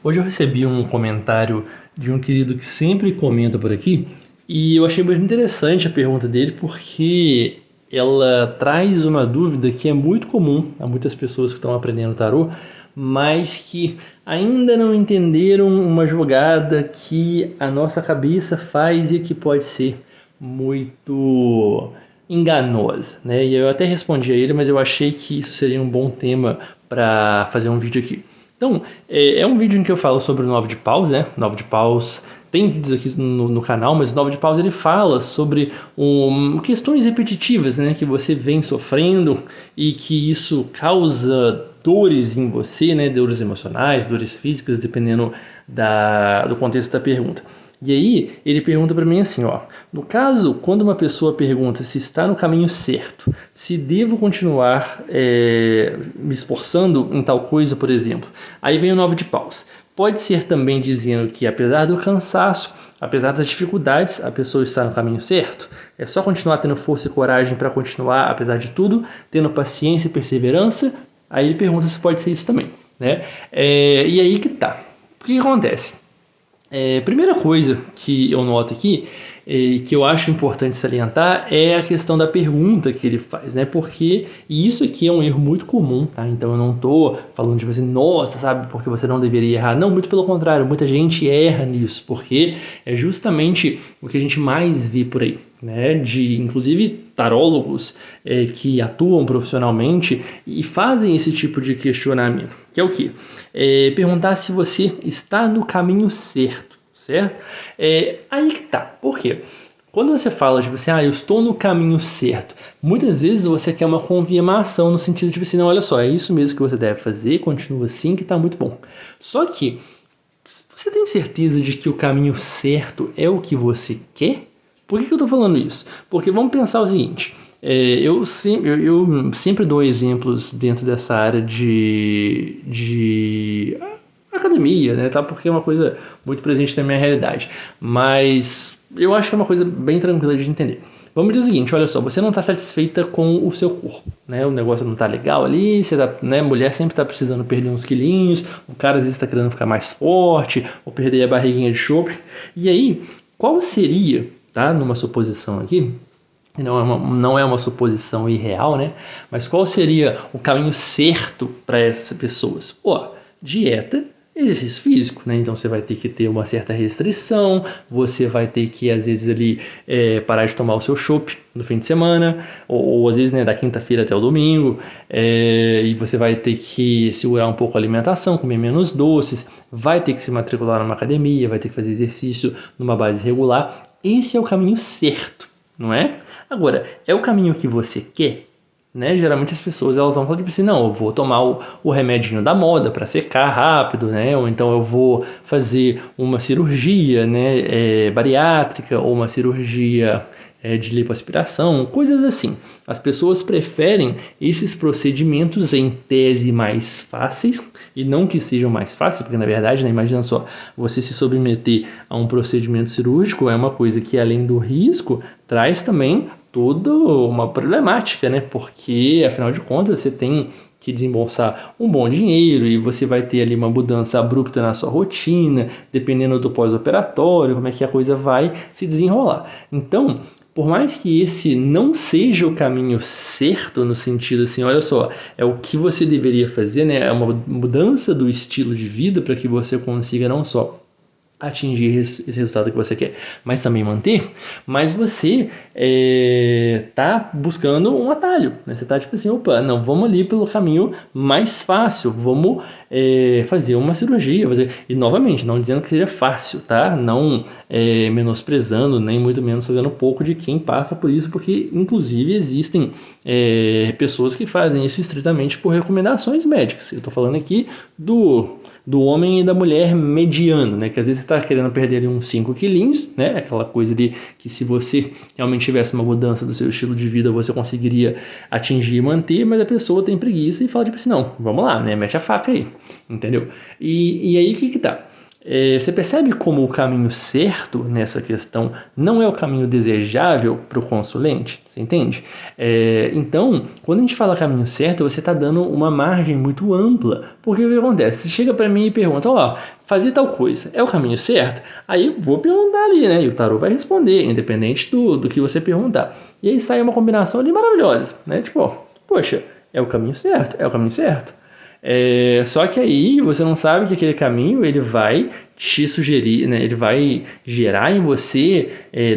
Hoje eu recebi um comentário de um querido que sempre comenta por aqui e eu achei muito interessante a pergunta dele porque ela traz uma dúvida que é muito comum a muitas pessoas que estão aprendendo tarô, mas que ainda não entenderam uma jogada que a nossa cabeça faz e que pode ser muito enganosa, né? E eu até respondi a ele, mas eu achei que isso seria um bom tema para fazer um vídeo aqui. Então, é um vídeo em que eu falo sobre o Nove de Paus, né? Nove de Paus tem vídeos aqui no canal, mas o Nove de Paus ele fala sobre questões repetitivas, né? Que você vem sofrendo e que isso causa dores em você, né? Dores emocionais, dores físicas, dependendo do contexto da pergunta. E aí ele pergunta para mim assim, ó, no caso, quando uma pessoa pergunta se está no caminho certo, se devo continuar me esforçando em tal coisa, por exemplo, aí vem o Nove de Paus. Pode ser também dizendo que apesar do cansaço, apesar das dificuldades, a pessoa está no caminho certo. É só continuar tendo força e coragem para continuar, apesar de tudo, tendo paciência e perseverança. Aí ele pergunta se pode ser isso também, né? E aí que tá. O que acontece? Primeira coisa que eu noto aqui, que eu acho importante salientar, é a questão da pergunta que ele faz, né? Porque e isso aqui é um erro muito comum, tá? Então eu não tô falando de você, nossa, sabe, porque você não deveria errar. Não, muito pelo contrário, muita gente erra nisso, porque é justamente o que a gente mais vê por aí, né? Inclusive tarólogos que atuam profissionalmente e fazem esse tipo de questionamento, que é o quê? Perguntar se você está no caminho certo, certo? Aí que tá. Por quê? Quando você fala, tipo assim, eu estou no caminho certo, muitas vezes você quer uma confirmação no sentido de, tipo assim, não, olha só, é isso mesmo que você deve fazer, continua assim que tá muito bom. Só que, você tem certeza de que o caminho certo é o que você quer? Por que eu estou falando isso? Porque vamos pensar o seguinte, eu sempre dou exemplos dentro dessa área de academia, né, tá? Porque é uma coisa muito presente na minha realidade. Mas eu acho que é uma coisa bem tranquila de entender. Vamos dizer o seguinte, olha só, você não está satisfeita com o seu corpo, né? O negócio não está legal ali, você tá, né? Mulher sempre está precisando perder uns quilinhos, o cara às vezes está querendo ficar mais forte, ou perder a barriguinha de chope. E aí, qual seria, tá? Numa suposição aqui, não é uma suposição irreal, né? Mas qual seria o caminho certo para essas pessoas? Dieta, exercício físico, né? Então você vai ter que ter uma certa restrição, você vai ter que às vezes ali parar de tomar o seu chopp no fim de semana, ou às vezes, né, da quinta-feira até o domingo, e você vai ter que segurar um pouco a alimentação, comer menos doces, vai ter que se matricular numa academia, vai ter que fazer exercício numa base regular. Esse é o caminho certo, não é? Agora, é o caminho que você quer? Né? Geralmente as pessoas elas vão falar tipo assim, não, eu vou tomar o remedinho da moda para secar rápido, né? Ou então eu vou fazer uma cirurgia, né, bariátrica ou uma cirurgia de lipoaspiração, coisas assim. As pessoas preferem esses procedimentos em tese mais fáceis, e não que sejam mais fáceis, porque na verdade, né, imagina só, você se submeter a um procedimento cirúrgico é uma coisa que além do risco, traz também toda uma problemática, né? Porque afinal de contas você tem que desembolsar um bom dinheiro e você vai ter ali uma mudança abrupta na sua rotina, dependendo do pós-operatório, como é que a coisa vai se desenrolar. Então, por mais que esse não seja o caminho certo, no sentido assim, olha só, é o que você deveria fazer, né? É uma mudança do estilo de vida para que você consiga não só atingir esse resultado que você quer, mas também manter, mas você tá buscando um atalho, né? Você tá tipo assim, opa, não, vamos ali pelo caminho mais fácil, vamos fazer uma cirurgia, e novamente, não dizendo que seja fácil, tá? Não menosprezando, nem muito menos fazendo pouco de quem passa por isso, porque inclusive existem pessoas que fazem isso estritamente por recomendações médicas. Eu tô falando aqui do homem e da mulher mediano, né? Que às vezes está querendo perder ali uns 5 quilinhos, né? Aquela coisa de que se você realmente tivesse uma mudança do seu estilo de vida, você conseguiria atingir e manter, mas a pessoa tem preguiça e fala tipo assim, não, vamos lá, né? Mete a faca aí, entendeu? E aí o que tá? Você percebe como o caminho certo nessa questão não é o caminho desejável para o consulente? Você entende? Então, quando a gente fala caminho certo, você está dando uma margem muito ampla. Porque o que acontece? Você chega para mim e pergunta, fazer tal coisa é o caminho certo? Aí eu vou perguntar ali, né? E o tarô vai responder, independente do que você perguntar. E aí sai uma combinação ali maravilhosa, né? Tipo, poxa, é o caminho certo? É o caminho certo. Só que aí você não sabe que aquele caminho ele vai te sugerir, né? Ele vai gerar em você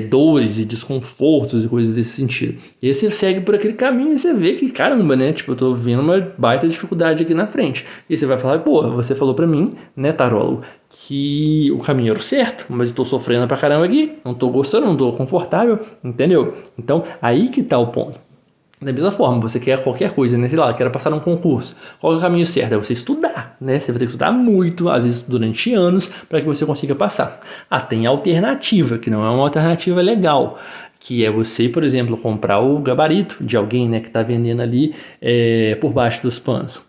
dores e desconfortos e coisas desse sentido. E aí você segue por aquele caminho e você vê que, caramba, né? Tipo, eu tô vendo uma baita dificuldade aqui na frente. E você vai falar, pô, você falou pra mim, né, tarólogo, que o caminho era o certo, mas eu tô sofrendo pra caramba aqui, não tô gostando, não tô confortável, entendeu? Então, aí que tá o ponto. Da mesma forma, você quer qualquer coisa, né? Sei lá, quer passar num concurso. Qual é o caminho certo? É você estudar, né? Você vai ter que estudar muito, às vezes durante anos, para que você consiga passar. Tem alternativa, que não é uma alternativa legal, que é você, por exemplo, comprar o gabarito de alguém, né, que está vendendo ali por baixo dos panos.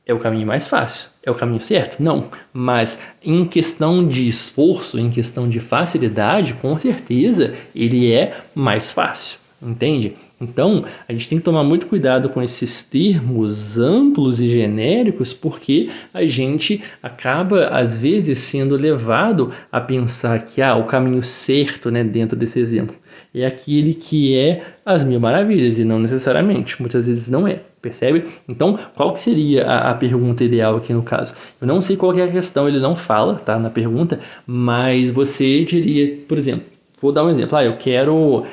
É o caminho mais fácil. É o caminho certo? Não. Mas em questão de esforço, em questão de facilidade, com certeza ele é mais fácil. Entende? Então, a gente tem que tomar muito cuidado com esses termos amplos e genéricos, porque a gente acaba, às vezes, sendo levado a pensar que o caminho certo, né, dentro desse exemplo, é aquele que é as mil maravilhas, e não necessariamente. Muitas vezes não é, percebe? Então, qual que seria a pergunta ideal aqui no caso? Eu não sei qual que é a questão, ele não fala, tá, na pergunta, mas você diria, por exemplo, vou dar um exemplo, eu quero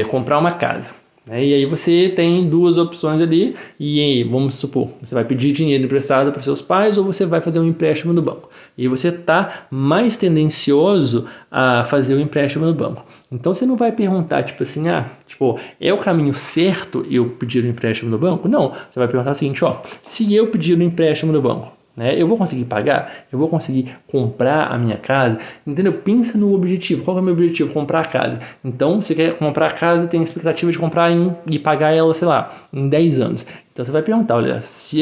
comprar uma casa. E aí você tem duas opções ali, e aí, vamos supor, você vai pedir dinheiro emprestado para seus pais ou você vai fazer um empréstimo no banco. E você está mais tendencioso a fazer o empréstimo no banco. Então você não vai perguntar, tipo assim, é o caminho certo eu pedir um empréstimo no banco? Não, você vai perguntar o seguinte, se eu pedir um empréstimo no banco, eu vou conseguir pagar? Eu vou conseguir comprar a minha casa? Entendeu? Pensa no objetivo. Qual é o meu objetivo? Comprar a casa. Então, você quer comprar a casa e tem a expectativa de comprar e pagar ela, sei lá, em 10 anos. Então, você vai perguntar, olha, se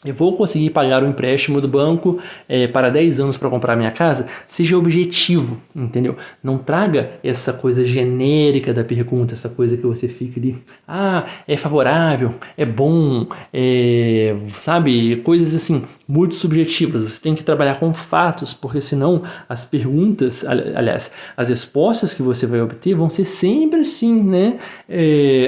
eu vou conseguir pagar o empréstimo do banco para 10 anos para comprar minha casa? Seja objetivo, entendeu? Não traga essa coisa genérica da pergunta, essa coisa que você fica ali, é favorável, é bom, sabe? Coisas assim, muito subjetivas. Você tem que trabalhar com fatos, porque senão as perguntas, aliás, as respostas que você vai obter vão ser sempre assim, né?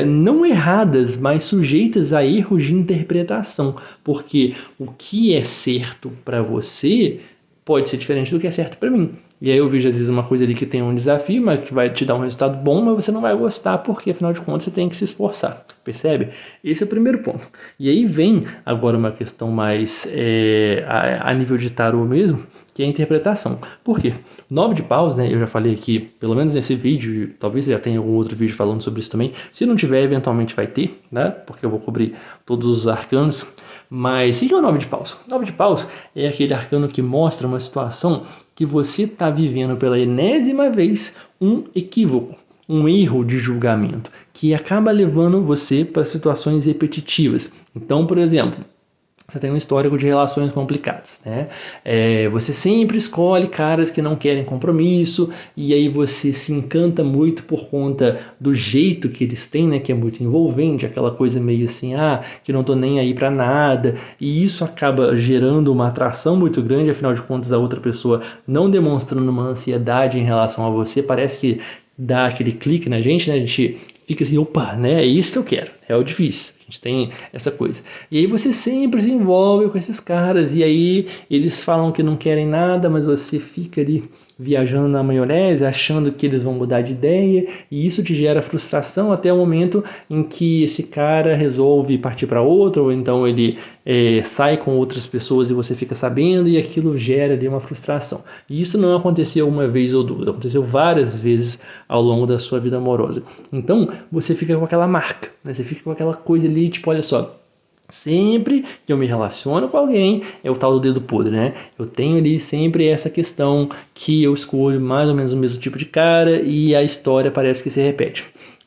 Não erradas, mas sujeitas a erros de interpretação, porque o que é certo para você pode ser diferente do que é certo para mim. E aí eu vejo às vezes uma coisa ali que tem um desafio, mas que vai te dar um resultado bom, mas você não vai gostar, porque afinal de contas você tem que se esforçar, percebe? Esse é o primeiro ponto. E aí vem agora uma questão mais a nível de tarô mesmo, que é a interpretação. Por quê? 9 de paus, né, eu já falei aqui, pelo menos nesse vídeo, talvez já tenha algum outro vídeo falando sobre isso também. Se não tiver, eventualmente vai ter, né, porque eu vou cobrir todos os arcanos. Mas o que é o 9 de paus? O 9 de paus é aquele arcano que mostra uma situação que você está vivendo pela enésima vez um equívoco, um erro de julgamento, que acaba levando você para situações repetitivas. Então, por exemplo, você tem um histórico de relações complicadas, né? Você sempre escolhe caras que não querem compromisso, e aí você se encanta muito por conta do jeito que eles têm, né? Que é muito envolvente, aquela coisa meio assim, que não tô nem aí para nada, e isso acaba gerando uma atração muito grande, afinal de contas a outra pessoa não demonstrando uma ansiedade em relação a você, parece que dá aquele clique na gente, né? A gente fica assim, opa, né? É isso que eu quero, é o difícil. A gente tem essa coisa. E aí você sempre se envolve com esses caras, e aí eles falam que não querem nada, mas você fica ali viajando na maionese, achando que eles vão mudar de ideia, e isso te gera frustração até o momento em que esse cara resolve partir para outro, ou então ele sai com outras pessoas e você fica sabendo, e aquilo gera ali uma frustração. E isso não aconteceu uma vez ou duas, aconteceu várias vezes ao longo da sua vida amorosa. Então você fica com aquela marca, né? Você fica com aquela coisa ali, tipo, olha só, sempre que eu me relaciono com alguém, é o tal do dedo podre, né? Eu tenho ali sempre essa questão que eu escolho mais ou menos o mesmo tipo de cara e a história parece que se repete.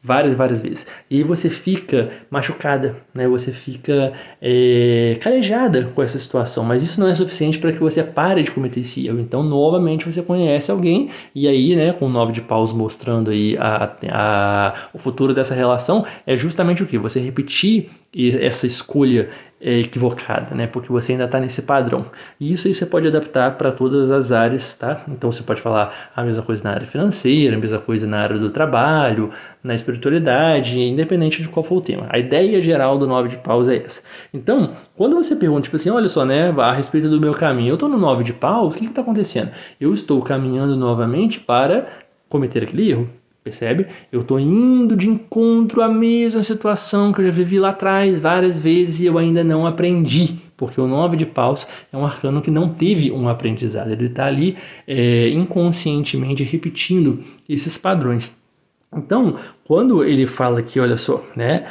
várias vezes. E aí você fica machucada, né? Você fica calejada com essa situação, mas isso não é suficiente para que você pare de cometer esse erro. Então, novamente, você conhece alguém e aí, né, com o 9 de paus mostrando aí o futuro dessa relação, é justamente o que? Você repetir essa escolha equivocada, né? Porque você ainda está nesse padrão. E isso aí você pode adaptar para todas as áreas, tá? Então você pode falar a mesma coisa na área financeira, a mesma coisa na área do trabalho, na espiritualidade, independente de qual for o tema. A ideia geral do 9 de paus é essa. Então, quando você pergunta, tipo assim, olha só, né, a respeito do meu caminho, eu estou no 9 de paus, o que está acontecendo? Eu estou caminhando novamente para cometer aquele erro. Percebe? Eu estou indo de encontro à mesma situação que eu já vivi lá atrás várias vezes e eu ainda não aprendi. Porque o 9 de paus é um arcano que não teve um aprendizado. Ele está ali inconscientemente repetindo esses padrões. Então, quando ele fala aqui, olha só, né,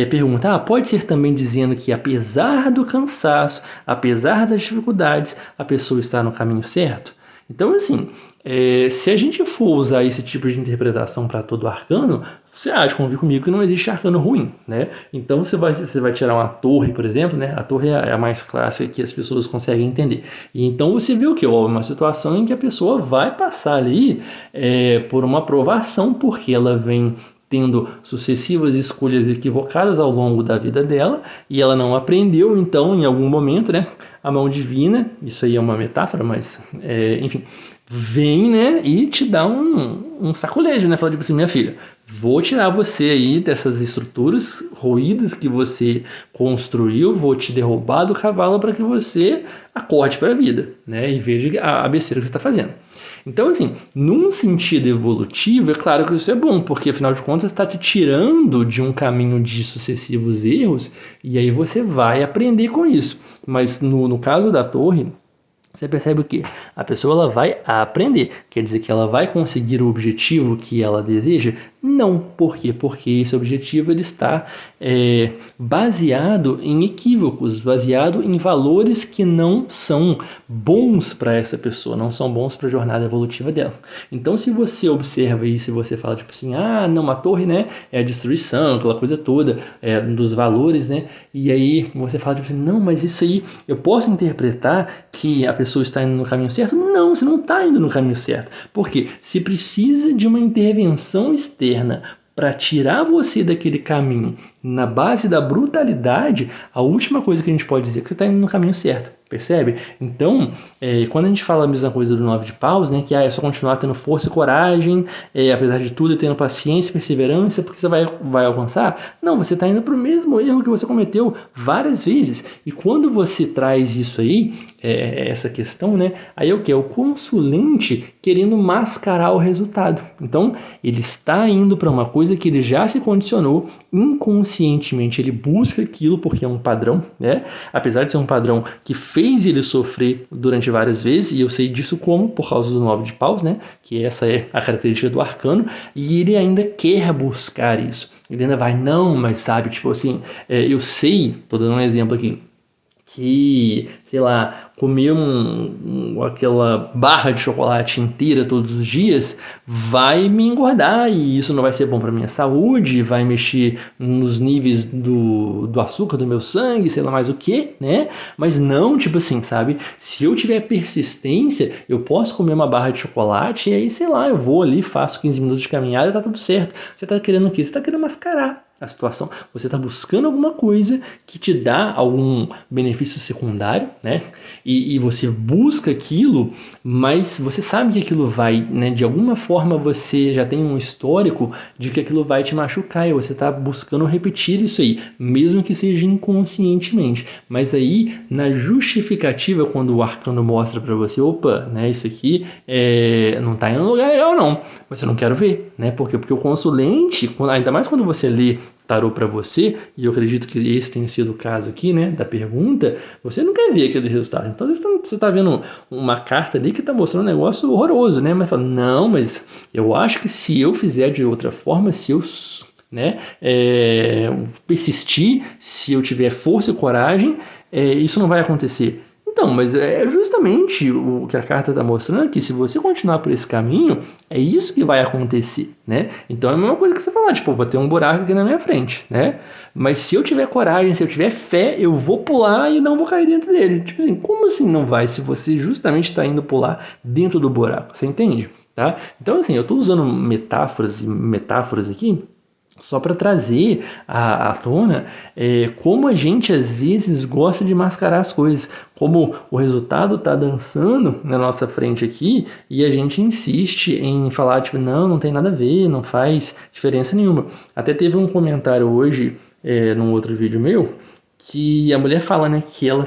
pergunta, pode ser também dizendo que apesar do cansaço, apesar das dificuldades, a pessoa está no caminho certo? Então, assim, se a gente for usar esse tipo de interpretação para todo arcano, você acha de convir comigo que não existe arcano ruim, né? Então você vai tirar uma torre, por exemplo, né? A torre é a mais clássica que as pessoas conseguem entender. E então você vê o que? Uma situação em que a pessoa vai passar ali por uma provação, porque ela vem tendo sucessivas escolhas equivocadas ao longo da vida dela e ela não aprendeu, então, em algum momento, né? A mão divina, isso aí é uma metáfora, mas, enfim, vem, né, e te dá um sacolejo, né? Fala tipo assim, minha filha, vou tirar você aí dessas estruturas ruídas que você construiu, vou te derrubar do cavalo para que você acorde para a vida, né? E veja a besteira que você está fazendo. Então, assim, num sentido evolutivo, é claro que isso é bom, porque afinal de contas está te tirando de um caminho de sucessivos erros e aí você vai aprender com isso. Mas no caso da torre, você percebe o quê? A pessoa ela vai aprender. Quer dizer que ela vai conseguir o objetivo que ela deseja? Não. Por quê? Porque esse objetivo ele está baseado em equívocos, baseado em valores que não são bons para essa pessoa, não são bons para a jornada evolutiva dela. Então, se você observa isso, se você fala tipo assim, não, uma torre, né, é a destruição, aquela coisa toda, dos valores, né, e aí você fala tipo assim, não, mas isso aí eu posso interpretar que a pessoa está indo no caminho certo? Não, você não está indo no caminho certo. Por quê? Se precisa de uma intervenção externa para tirar você daquele caminho na base da brutalidade, a última coisa que a gente pode dizer é que você está indo no caminho certo. Percebe? Então, quando a gente fala a mesma coisa do 9 de paus, né, que é só continuar tendo força e coragem, apesar de tudo, tendo paciência e perseverança, porque você vai alcançar, não, você está indo para o mesmo erro que você cometeu várias vezes. E quando você traz isso aí, essa questão, né, aí é o que? É o consulente querendo mascarar o resultado. Então, ele está indo para uma coisa que ele já se condicionou inconscientemente, ele busca aquilo porque é um padrão, né? Apesar de ser um padrão que fez ele sofrer durante várias vezes, e eu sei disso como? Por causa do 9 de paus, né? Que essa é a característica do arcano, e ele ainda quer buscar isso. Ele ainda vai, não, mas sabe, tipo assim, eu sei, tô dando um exemplo aqui, que, sei lá, comer aquela barra de chocolate inteira todos os dias vai me engordar e isso não vai ser bom para minha saúde, vai mexer nos níveis do açúcar do meu sangue, sei lá mais o que, né? Mas não, tipo assim, sabe? Se eu tiver persistência, eu posso comer uma barra de chocolate e aí, sei lá, eu vou ali, faço 15 minutos de caminhada e tá tudo certo. Você tá querendo o quê? Você tá querendo mascarar a situação. Você está buscando alguma coisa que te dá algum benefício secundário, né? E você busca aquilo, mas você sabe que aquilo vai, né? De alguma forma você já tem um histórico de que aquilo vai te machucar e você está buscando repetir isso aí, mesmo que seja inconscientemente. Mas aí, na justificativa, quando o arcano mostra para você, opa, né? Isso aqui não está em um lugar legal, não. Mas eu não quero ver, né? Por quê? Porque o consulente, ainda mais quando você lê tarô para você, e eu acredito que esse tenha sido o caso aqui, né, da pergunta, você não quer ver aquele resultado. Então você está vendo uma carta ali que está mostrando um negócio horroroso, né, mas fala, não, mas eu acho que se eu fizer de outra forma, se eu, né, persistir, se eu tiver força e coragem, isso não vai acontecer. Então, mas é justamente o que a carta está mostrando, que se você continuar por esse caminho, é isso que vai acontecer, né? Então é a mesma coisa que você falar, tipo, vou ter um buraco aqui na minha frente, né? Mas se eu tiver coragem, se eu tiver fé, eu vou pular e não vou cair dentro dele. Tipo assim, como assim não vai? Se você justamente está indo pular dentro do buraco, você entende? Tá? Então, assim, eu estou usando metáforas e metáforas aqui só para trazer à tona como a gente às vezes gosta de mascarar as coisas, como o resultado está dançando na nossa frente aqui e a gente insiste em falar, tipo, não tem nada a ver, não faz diferença nenhuma. Até teve um comentário hoje, num outro vídeo meu, que a mulher fala, né, que ela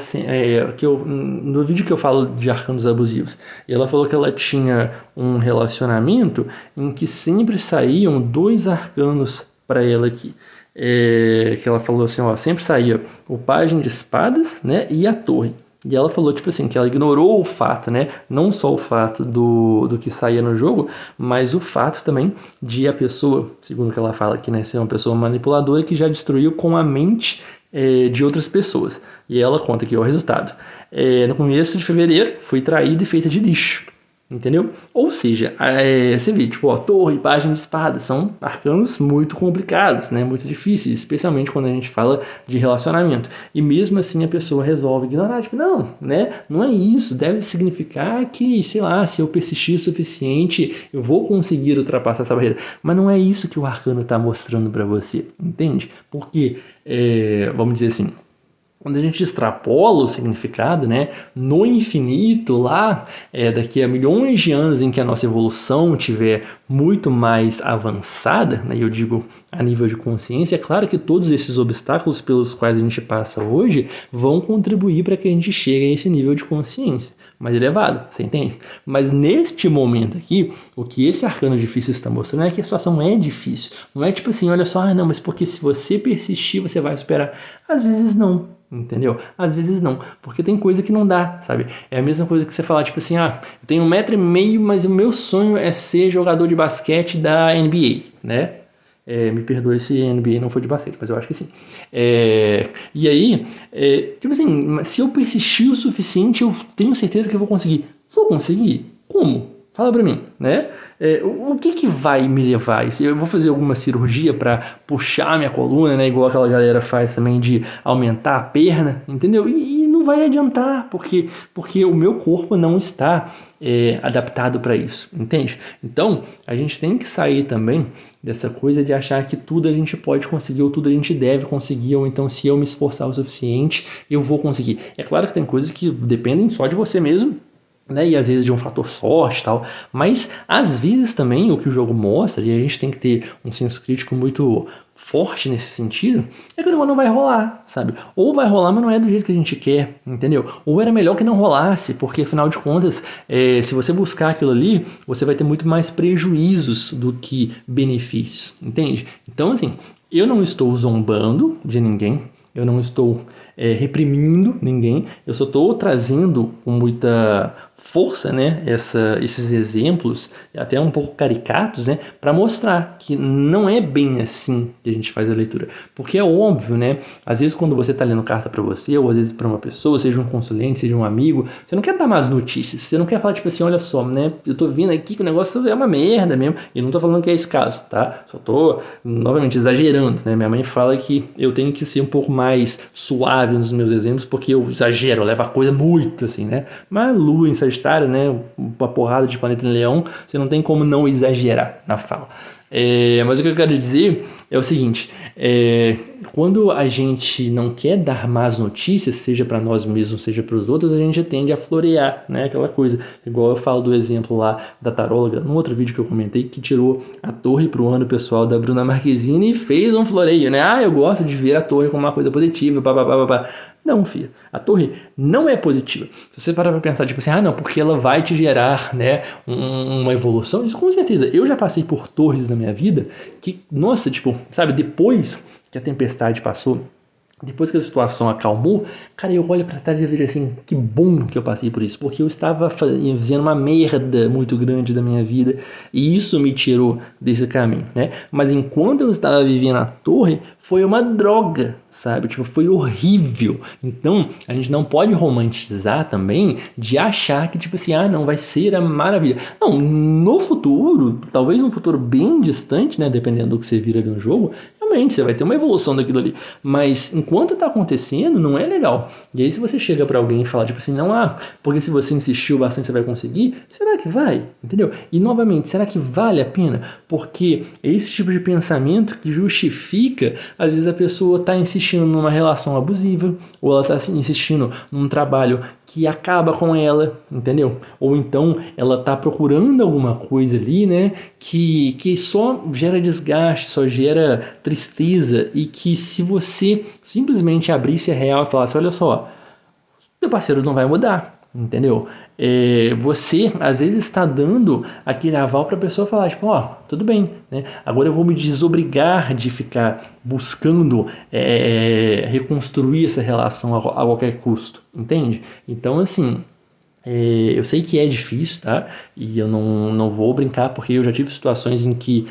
no vídeo que eu falo de arcanos abusivos, ela falou que ela tinha um relacionamento em que sempre saíam 2 arcanos para ela aqui. Que ela falou assim, ó, sempre saía o pajem de espadas, né, e a torre. E ela falou, tipo assim, que ela ignorou o fato, né? Não só o fato do que saía no jogo, mas o fato também de a pessoa, segundo o que ela fala aqui, né? Ser uma pessoa manipuladora que já destruiu com a mente de outras pessoas. E ela conta aqui o resultado. No começo de fevereiro, fui traída e feita de lixo. Entendeu? Ou seja, você vê, tipo, ó, torre e página de espada são arcanos muito complicados, né? Muito difíceis, especialmente quando a gente fala de relacionamento. E mesmo assim a pessoa resolve ignorar, tipo, não, né? Não é isso, deve significar que, sei lá, se eu persistir o suficiente, eu vou conseguir ultrapassar essa barreira. Mas não é isso que o arcano está mostrando para você, entende? Porque, vamos dizer assim, quando a gente extrapola o significado, né, no infinito, lá, daqui a milhões de anos em que a nossa evolução tiver muito mais avançada, né, eu digo a nível de consciência, é claro que todos esses obstáculos pelos quais a gente passa hoje vão contribuir para que a gente chegue a esse nível de consciência mais elevado, você entende? Mas neste momento aqui, o que esse arcano difícil está mostrando é que a situação é difícil. Não é tipo assim, olha só, não, mas porque se você persistir, você vai superar. Às vezes não. Entendeu? Às vezes não, porque tem coisa que não dá, sabe? É a mesma coisa que você falar, tipo assim, eu tenho 1,5 m, mas o meu sonho é ser jogador de basquete da NBA, né? Me perdoe se a NBA não for de basquete, mas eu acho que sim. E aí, tipo assim, se eu persistir o suficiente, eu tenho certeza que eu vou conseguir. Vou conseguir? Como? Fala pra mim, né? O que vai me levar a isso? Eu vou fazer alguma cirurgia para puxar minha coluna, né? Igual aquela galera faz também de aumentar a perna, entendeu? E não vai adiantar, porque o meu corpo não está adaptado para isso, entende? Então, a gente tem que sair também dessa coisa de achar que tudo a gente pode conseguir ou tudo a gente deve conseguir, ou então se eu me esforçar o suficiente, eu vou conseguir. É claro que tem coisas que dependem só de você mesmo, né, e às vezes de um fator sorte e tal, mas às vezes também o que o jogo mostra, e a gente tem que ter um senso crítico muito forte nesse sentido, é que o negócio não vai rolar, sabe? Ou vai rolar, mas não é do jeito que a gente quer, entendeu? Ou era melhor que não rolasse, porque afinal de contas, se você buscar aquilo ali, você vai ter muito mais prejuízos do que benefícios, entende? Então, assim, eu não estou zombando de ninguém, eu não estou reprimindo ninguém, eu só estou trazendo com muita força, né, esses exemplos, até um pouco caricatos, né, para mostrar que não é bem assim que a gente faz a leitura. Porque é óbvio, né, às vezes quando você está lendo carta para você, ou às vezes para uma pessoa, seja um consulente, seja um amigo, você não quer dar mais notícias, você não quer falar tipo assim, olha só, né, eu tô vendo aqui que o negócio é uma merda mesmo, e não tô falando que é esse caso, tá? Só tô, novamente, exagerando, né, minha mãe fala que eu tenho que ser um pouco mais suave nos meus exemplos, porque eu exagero, eu levo a coisa muito assim, né, mas Lua em Sagitário, né, uma porrada de planeta em Leão, você não tem como não exagerar na fala. Mas o que eu quero dizer é o seguinte, quando a gente não quer dar más notícias, seja para nós mesmos, seja para os outros, a gente tende a florear, né, aquela coisa, igual eu falo do exemplo lá da taróloga, num outro vídeo que eu comentei, que tirou a torre para o ano pessoal da Bruna Marquezine e fez um floreio, né, eu gosto de ver a torre como uma coisa positiva, papapá. Não, filha, a torre não é positiva. Se você parar para pensar, tipo assim, não, porque ela vai te gerar, né, uma evolução, isso com certeza. Eu já passei por torres na minha vida que, nossa, tipo, sabe, depois que a tempestade passou, depois que a situação acalmou, cara, eu olho pra trás e vejo assim, que bom que eu passei por isso, porque eu estava fazendo uma merda muito grande da minha vida e isso me tirou desse caminho, né? Mas enquanto eu estava vivendo a torre, foi uma droga, sabe? Tipo, foi horrível. Então, a gente não pode romantizar também de achar que, tipo assim, ah, não, vai ser a maravilha. Não, no futuro, talvez num futuro bem distante, né? Dependendo do que você vira de um jogo, realmente você vai ter uma evolução daquilo ali. Mas enquanto tá acontecendo, não é legal. E aí, se você chega pra alguém e fala, tipo assim, não, porque se você insistiu bastante você vai conseguir, será que vai? Entendeu? E novamente, será que vale a pena? Porque é esse tipo de pensamento que justifica, às vezes a pessoa tá insistindo numa relação abusiva, ou ela tá insistindo num trabalho que acaba com ela, entendeu? Ou então ela tá procurando alguma coisa ali, né, que só gera desgaste, só gera tristeza e que se você simplesmente abrisse a real e falasse, olha só, seu parceiro não vai mudar, entendeu? Você às vezes está dando aquele aval para a pessoa falar, tipo, ó, tudo bem, né? Agora eu vou me desobrigar de ficar buscando reconstruir essa relação a qualquer custo, entende? Então, assim, eu sei que é difícil, tá? E eu não vou brincar porque eu já tive situações em que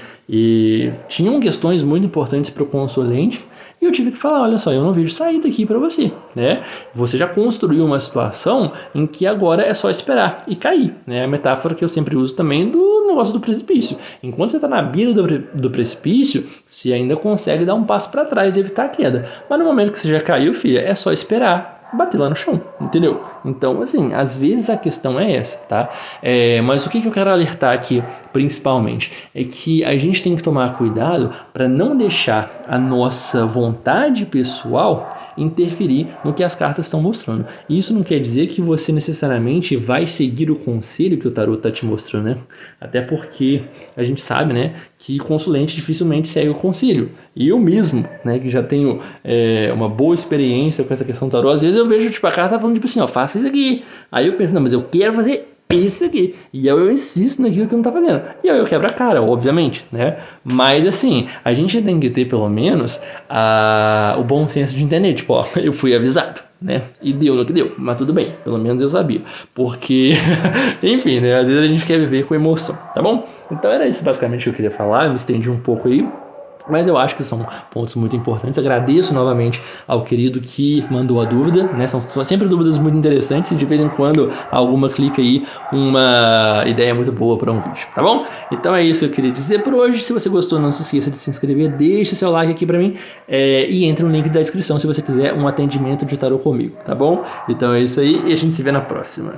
tinham questões muito importantes para o consulente e eu tive que falar, olha só, eu não vejo saída aqui para você, né? Você já construiu uma situação em que agora é só esperar e cair, né? A metáfora que eu sempre uso também do negócio do precipício. Enquanto você está na beira do precipício, você ainda consegue dar um passo para trás e evitar a queda. Mas no momento que você já caiu, filha, é só esperar bater lá no chão, entendeu? Então, assim, às vezes a questão é essa, tá? Mas o que eu quero alertar aqui, principalmente, é que a gente tem que tomar cuidado para não deixar a nossa vontade pessoal interferir no que as cartas estão mostrando. E isso não quer dizer que você necessariamente vai seguir o conselho que o tarot está te mostrando, né? Até porque a gente sabe, né, que consulente dificilmente segue o conselho. E eu mesmo, né, que já tenho uma boa experiência com essa questão do tarot, às vezes eu vejo tipo, a carta falando tipo assim, ó, faça isso aqui. Aí eu penso, não, mas eu quero fazer isso aqui. E eu insisto naquilo que eu não tá fazendo. E aí eu quebro a cara, obviamente, né? Mas assim, a gente tem que ter pelo menos o bom senso de entender, tipo, ó, eu fui avisado, né? E deu no que deu, mas tudo bem, pelo menos eu sabia. Porque, enfim, né? Às vezes a gente quer viver com emoção, tá bom? Então era isso basicamente que eu queria falar, eu me estendi um pouco aí. Mas eu acho que são pontos muito importantes. Agradeço novamente ao querido que mandou a dúvida, né? São sempre dúvidas muito interessantes e de vez em quando alguma clica aí uma ideia muito boa para um vídeo, tá bom? Então é isso que eu queria dizer por hoje. Se você gostou, não se esqueça de se inscrever, deixa seu like aqui para mim e entre no link da descrição se você quiser um atendimento de tarô comigo, tá bom? Então é isso aí e a gente se vê na próxima.